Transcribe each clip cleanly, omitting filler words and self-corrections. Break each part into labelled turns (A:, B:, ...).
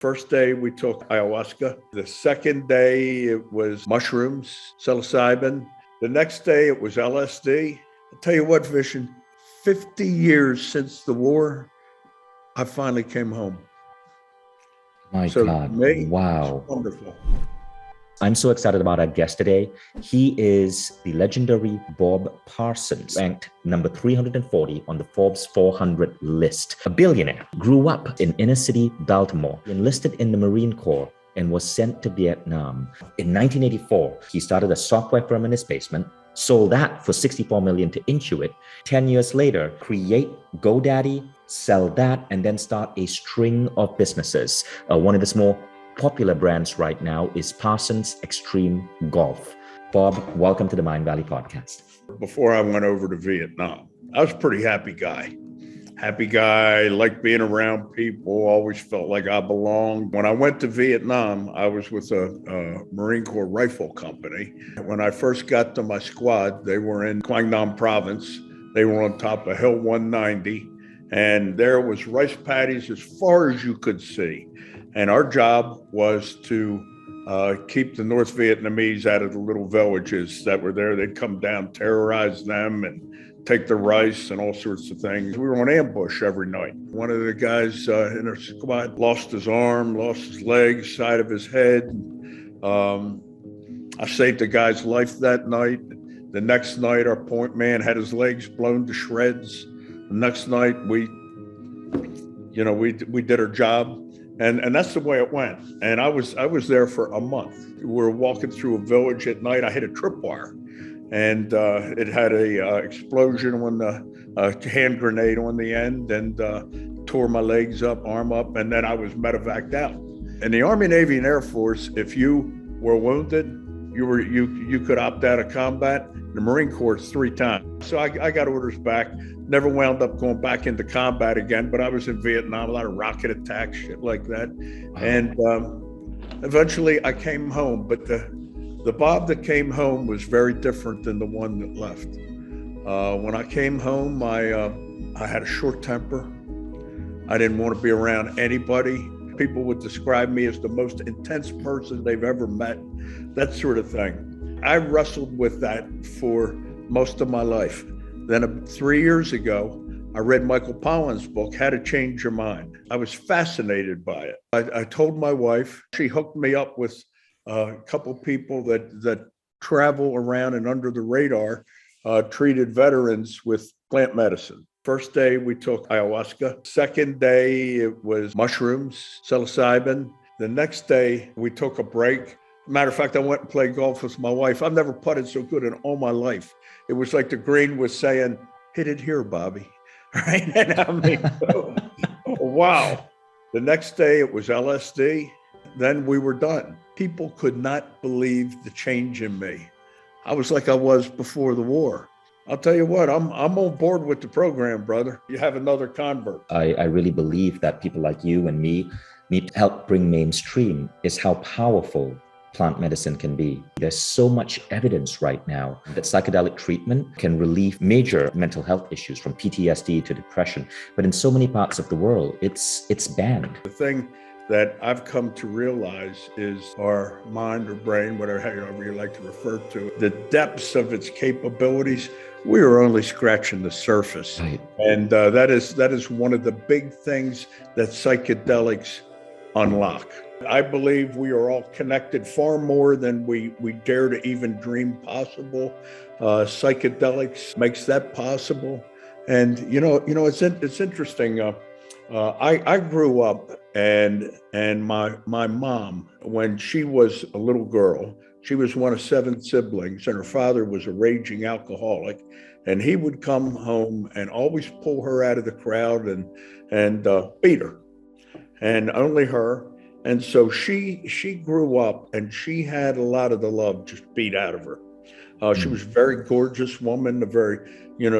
A: First day we took ayahuasca. The second day it was mushrooms, psilocybin. The next day it was LSD. I'll tell you what, Vishen, 50 years since the war, I finally came home.
B: My
A: So
B: God,
A: me,
B: wow.
A: it's wonderful.
B: I'm so excited about our guest today. He is the legendary Bob Parsons, ranked number 340 on the Forbes 400 list. A billionaire, grew up in inner city Baltimore, enlisted in the Marine Corps, and was sent to Vietnam. In 1984, he started a software firm in his basement, sold that for $64 million to Intuit. 10 years later, create GoDaddy, sell that, and then start a string of businesses. One of his more popular brands right now is Parsons Extreme Golf. Bob, welcome to the Mindvalley podcast.
A: Before I went over to Vietnam, I was a pretty happy guy. Liked being around people, always felt like I belonged. When I went to Vietnam, I was with a Marine Corps rifle company. When I first got to my squad, they were in Quang Nam province. They were on top of Hill 190, and there was rice paddies as far as you could see. And our job was to keep the North Vietnamese out of the little villages that were there. They'd come down, terrorize them, and take the rice and all sorts of things. We were on ambush every night. One of the guys in our squad lost his arm, lost his leg, side of his head. I saved the guy's life that night. The next night, our point man had his legs blown to shreds. The next night, we did our job. And that's the way it went. And I was there for a month. We were walking through a village at night. I hit a tripwire, and it had a explosion on the hand grenade on the end, and tore my legs up, arm up, and then I was medevaced out. In the Army, Navy, and Air Force, if you were wounded, you could opt out of combat. The Marine Corps 3 times. So I got orders back. Never wound up going back into combat again, but I was in Vietnam, a lot of rocket attacks, shit like that. Wow. And eventually I came home, but the Bob that came home was very different than the one that left. When I came home, I had a short temper. I didn't want to be around anybody. People would describe me as the most intense person they've ever met, that sort of thing. I wrestled with that for most of my life. Then 3 years ago, I read Michael Pollan's book, How to Change Your Mind. I was fascinated by it. I told my wife, she hooked me up with a couple people that travel around and under the radar, treated veterans with plant medicine. First day we took ayahuasca. Second day it was mushrooms, psilocybin. The next day we took a break. Matter of fact, I went and played golf with my wife. I've never putted so good in all my life. It was like the green was saying, hit it here, Bobby. Right? And I mean, oh, wow. The next day it was LSD. Then we were done. People could not believe the change in me. I was like I was before the war. I'll tell you what, I'm on board with the program, brother. You have another convert.
B: I really believe that people like you and me need to help bring mainstream is how powerful plant medicine can be. There's so much evidence right now that psychedelic treatment can relieve major mental health issues from PTSD to depression. But in so many parts of the world, it's banned.
A: The thing that I've come to realize is our mind or brain, however you like to refer to it, the depths of its capabilities, we are only scratching the surface.
B: Right.
A: And that is one of the big things that psychedelics unlock. I believe we are all connected far more than we dare to even dream possible. Psychedelics makes that possible. And it's interesting. I grew up and my mom, when she was a little girl, she was one of 7 siblings, and her father was a raging alcoholic, and he would come home and always pull her out of the crowd and beat her, and only her. And so she grew up and she had a lot of the love just beat out of her. She was a very gorgeous woman,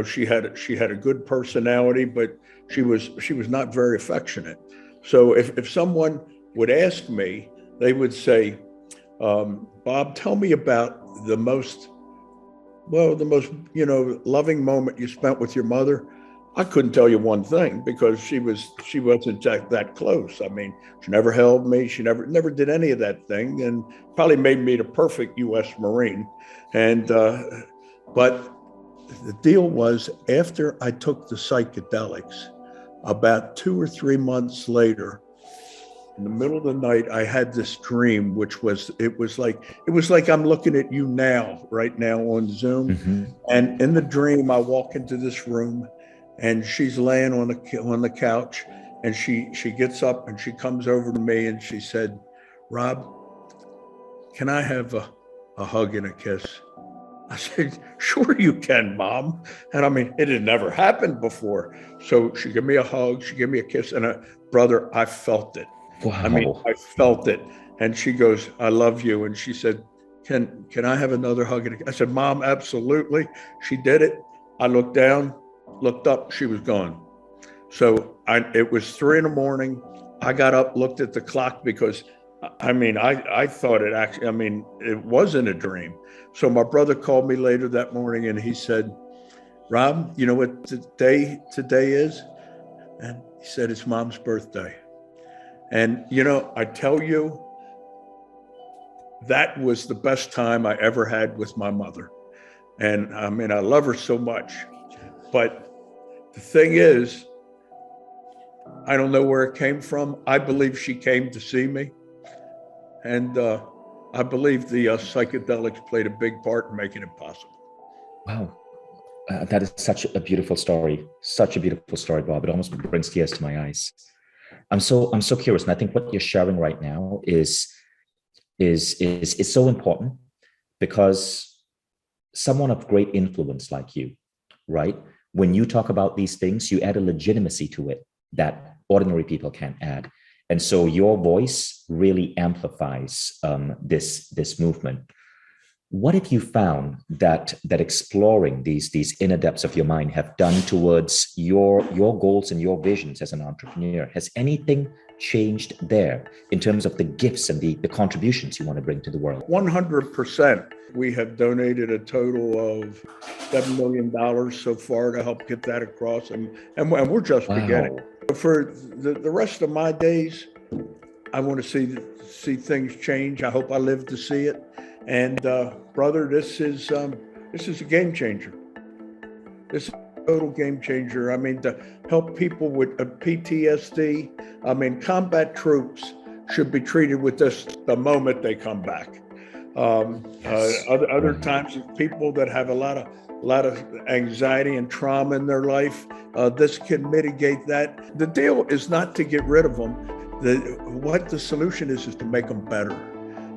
A: she had a good personality, but she was not very affectionate. So if someone would ask me, they would say, Bob, tell me about the most loving moment you spent with your mother. I couldn't tell you one thing because she wasn't that close. I mean, she never held me. She never did any of that thing, and probably made me the perfect U.S. Marine. And but the deal was, after I took the psychedelics, about 2 or 3 months later, in the middle of the night, I had this dream, which was it was like I'm looking at you now, right now on Zoom.
B: Mm-hmm.
A: And in the dream, I walk into this room, and she's laying on the couch, and she gets up and she comes over to me and she said, "Rob, can I have a hug and a kiss?" I said, "Sure you can, Mom." And I mean, it had never happened before. So she gave me a hug, she gave me a kiss, and brother, I felt it.
B: Wow.
A: I mean, I felt it. And she goes, "I love you." And she said, Can I have another hug? I said, "Mom, absolutely." She did it. I looked down, looked up, she was gone. So it was 3 a.m. I got up, looked at the clock because I thought it actually, it wasn't a dream. So my brother called me later that morning and he said, "Rob, you know what today is?" And he said, "It's Mom's birthday." And, I tell you, that was the best time I ever had with my mother. And I mean, I love her so much. But the thing is, I don't know where it came from. I believe she came to see me. And I believe the psychedelics played a big part in making it possible.
B: Wow. That is such a beautiful story. Such a beautiful story, Bob. It almost brings tears to my eyes. I'm so curious. And I think what you're sharing right now is so important, because someone of great influence like you, right? When you talk about these things, you add a legitimacy to it that ordinary people can't add. And so your voice really amplifies this movement. What have you found that exploring these inner depths of your mind have done towards your goals and your visions as an entrepreneur? Has anything changed there in terms of the gifts and the contributions you want to bring to the world?
A: 100%. We have donated a total of $7 million so far to help get that across, and we're just beginning. For the rest of my days, I want to see things change. I hope I live to see it. And brother, this is a game changer. This is a total game changer. I mean, to help people with PTSD. I mean, combat troops should be treated with this the moment they come back. Other times, people that have a lot of anxiety and trauma in their life, this can mitigate that. The deal is not to get rid of them. What the solution is to make them better,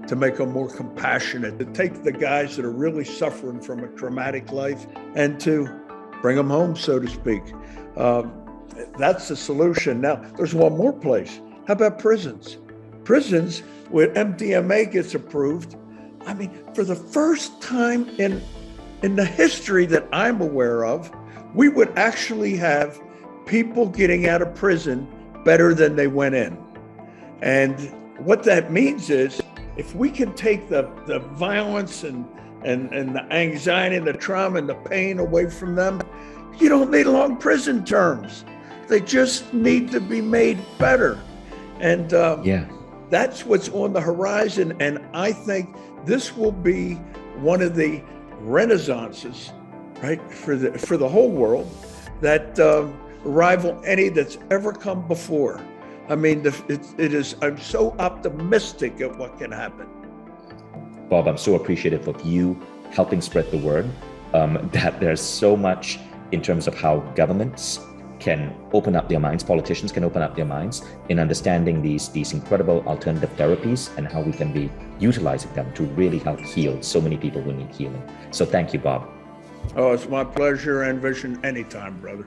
A: to make them more compassionate, to take the guys that are really suffering from a traumatic life and to bring them home, so to speak. That's the solution. Now, there's one more place. How about prisons? Prisons, when MDMA gets approved, I mean, for the first time in the history that I'm aware of, we would actually have people getting out of prison better than they went in. And what that means is, if we can take the violence and the anxiety and the trauma and the pain away from them, you don't need long prison terms. They just need to be made better. And that's what's on the horizon. And I think this will be one of the renaissances, right, for the whole world that rival any that's ever come before. I mean, it is. I'm so optimistic at what can happen.
B: Bob, I'm so appreciative of you helping spread the word, that there's so much in terms of how governments can open up their minds, politicians can open up their minds in understanding these incredible alternative therapies and how we can be utilizing them to really help heal so many people who need healing. So thank you, Bob.
A: Oh, it's my pleasure, and vision anytime, brother.